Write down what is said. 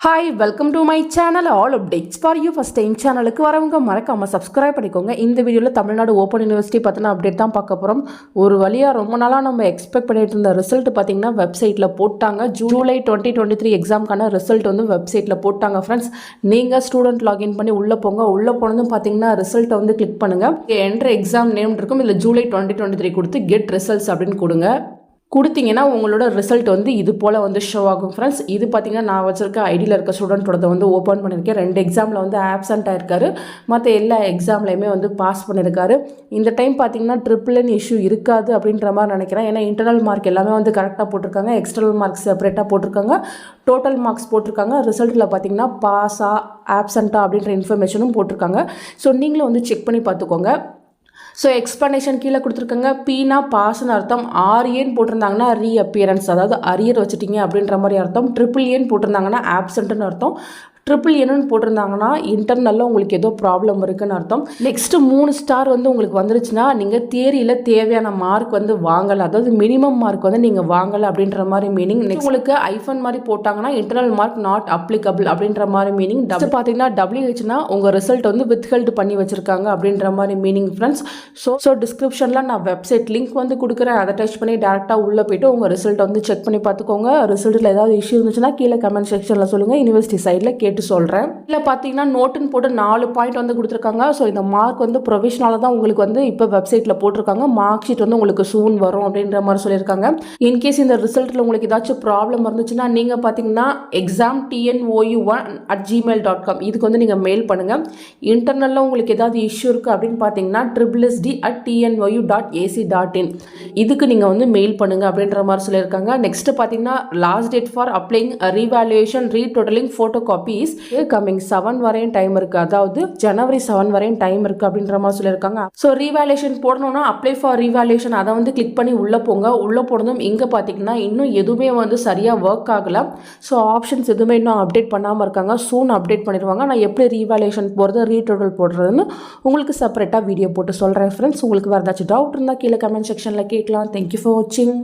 Hi welcome to my channel all updates for you first time சேனலுக்கு வரவங்க மறக்காமல் subscribe பண்ணிக்கோங்க. இந்த வீடியோவில் தமிழ்நாடு ஓப்பன் யூனிவர்சிட்டி பார்த்தினா அப்டேட் தான் பார்க்க போகிறோம். ஒரு வழியாக ரொம்ப நாளாக நம்ம எக்ஸ்பெக்ட் பண்ணிட்டு இருந்த ரிசல்ட் பார்த்திங்கன்னா வெப்சைட்டில் போட்டாங்க. ஜூலை 2023 எக்ஸாமுக்கான ரிசல்ட் வந்து வெப்சைட்டில் போட்டாங்க ஃப்ரெண்ட்ஸ். நீங்கள் ஸ்டூடெண்ட் லாகின் பண்ணி உள்ளே போங்க. உள்ளே போனதும் பார்த்திங்கன்னா ரிசல்ட்டை வந்து கிளிக் பண்ணுங்கள். என்ட்ரு எக்ஸாம் நேம் இருக்கும். இதில் ஜூலை 2023 கொடுத்து கெட் ரிசல்ட்ஸ் அப்படின்னு கொடுங்க. கொடுத்தீங்கன்னா உங்களோட ரிசல்ட் வந்து இது போல் வந்து ஷோ ஆகும் ஃப்ரெண்ட்ஸ். இது பார்த்திங்கன்னா நான் வச்சுருக்க ஐடியில் இருக்க ஸ்டூடெண்ட்டோட வந்து ஓப்பன் பண்ணியிருக்கேன். 2 எக்ஸாமில் வந்து ஆப்சண்ட் ஆயிருக்காரு. மற்ற எல்லா எக்ஸாம்லையுமே வந்து பாஸ் பண்ணியிருக்காரு. இந்த டைம் பார்த்திங்கன்னா ட்ரிபிள்என் இஷ்யூ இருக்காது அப்படின்ற மாதிரி நினைக்கிறேன். ஏன்னா இன்டர்னல் மார்க் எல்லாமே வந்து கரெக்டாக போட்டிருக்காங்க. எக்ஸ்டர்னல் மார்க்ஸ் செப்பரேட்டாக போட்டிருக்காங்க. டோட்டல் மார்க்ஸ் போட்டிருக்காங்க. ரிசல்ட்டில் பார்த்திங்கன்னா பாஸா ஆப்சண்ட்டா அப்படின்ற இன்ஃபர்மேஷனும் போட்டிருக்காங்க. ஸோ நீங்களும் வந்து செக் பண்ணி பார்த்துக்கோங்க. ஸோ எக்ஸ்ப்ளனேஷன் கீழே கொடுத்துருக்காங்க. பீனா பாஸ்ன்னு அர்த்தம். ஆர்ஏன்னு போட்டிருந்தாங்கன்னா ரீஅப்பியரன்ஸ், அதாவது அரியர் வச்சுட்டிங்க அப்படின்ற மாதிரி அர்த்தம். ட்ரிபிள் ஏன்னு போட்டிருந்தாங்கன்னா ஆப்சண்ட்டுன்னு அர்த்தம். ட்ரிபிள் என்னன்னு போட்டிருந்தாங்கன்னா இன்டர்னலில் உங்களுக்கு ஏதோ ப்ராப்ளம் இருக்குன்னு அர்த்தம். நெக்ஸ்ட்டு 3 ஸ்டார் வந்து உங்களுக்கு வந்துருச்சுன்னா நீங்கள் தியரியில் தேவையான மார்க் வந்து வாங்கலை, அதாவது மினிமம் மார்க் வந்து நீங்கள் வாங்கலை அப்படின்ற மாதிரி மீனிங். நெக்ஸ்ட் உங்களுக்கு ஐஃபன் மாதிரி போட்டாங்கன்னா இன்டர்னல் மார்க் நாட் அப்ளிகபிள் அப்படின்ற மாதிரி மீனிங். பார்த்தீங்கன்னா WHனா உங்கள் ரிசல்ட் வந்து வித்ஹெல்ட் பண்ணி வச்சுருக்காங்க அப்படின்ற மாதிரி மீனிங் ஃப்ரெண்ட்ஸ். ஸோ டிஸ்கிரிப்ஷனில் நான் வெப்சைட் லிங்க் வந்து கொடுக்குறேன். அதை டச் பண்ணி டேரெக்டாக உள்ளே போய்ட்டு உங்கள் ரிசல்ட்டை வந்து செக் பண்ணி பார்த்துக்கோங்க. ரிசல்ட்டில் ஏதாவது இஷ்யூ இருந்துச்சுன்னா கீழே கமெண்ட் செக்ஷனில் சொல்லுங்கள். யூனிவர்சிட்டி சைடில் கேட்டு சொல்கிறேன். இல்லை பார்த்தீங்கன்னா நோட்டுன்னு போட்டு 4 பாயிண்ட் வந்து கொடுத்துருக்காங்க. ஸோ இந்த மார்க் வந்து ப்ரொவிஷனலாக தான் உங்களுக்கு வந்து இப்போ வெப்சைட்டில் போட்டிருக்காங்க. மார்க் ஷீட் வந்து உங்களுக்கு சூன் வரும் அப்படின்ற மாதிரி சொல்லியிருக்காங்க. இன்கேஸ் இந்த ரிசல்ட்டில் உங்களுக்கு ஏதாச்சும் ப்ராப்ளம் இருந்துச்சுன்னா நீங்கள் பார்த்தீங்கன்னா examtnou1@gmail.com இதுக்கு வந்து நீங்கள் மெயில் பண்ணுங்கள். இன்டர்னலில் உங்களுக்கு ஏதாவது இஷ்யூ இருக்குது அப்படின்னு பார்த்தீங்கன்னா www.tnou.ac.in இதுக்கு நீங்கள் வந்து மெயில் பண்ணுங்கள் அப்படின்ற மாதிரி சொல்லியிருக்காங்க. நெக்ஸ்ட் பார்த்தீங்கன்னா last date for அப்ளைங் revaluation retotalling photo copies coming 7 வரையும் டைம் இருக்குது, அதாவது ஜனவரி 7 வரையும் டைம் இருக்குது அப்படின்ற மாதிரி சொல்லியிருக்காங்க. ஸோ ரீவேல்யூஷன் போடணும்னா அப்ளை ஃபார் ரீவேல்யூஷன் அதை வந்து கிளிக் பண்ணி உள்ளே போங்க. உள்ளே போனதும் இங்கே பார்த்தீங்கன்னா இன்னும் எதுவுமே வந்து சரியாக ஒர்க் ஆகலை. ஸோ ஆப்ஷன்ஸ் எதுவுமே இன்னும் அப்டேட் பண்ணாமல் இருக்காங்க. சூன் அப்டேட் பண்ணிடுவாங்க. நான் எப்படி ரீவேல்யூஷன் போடுறது ரீடோட்டல் போடுறதுன்னு உங்களுக்கு செப்பரேட்டாக வீடியோ போட்டு சொல்கிறேன் ஃப்ரெண்ட்ஸ். உங்களுக்கு வேறு ஏதாச்சும் டவுட் இருந்தால் கீழே கமெண்ட் செக்ஷனில் கேட்கலாம். தேங்க்யூ ஃபார் வாட்சிங்.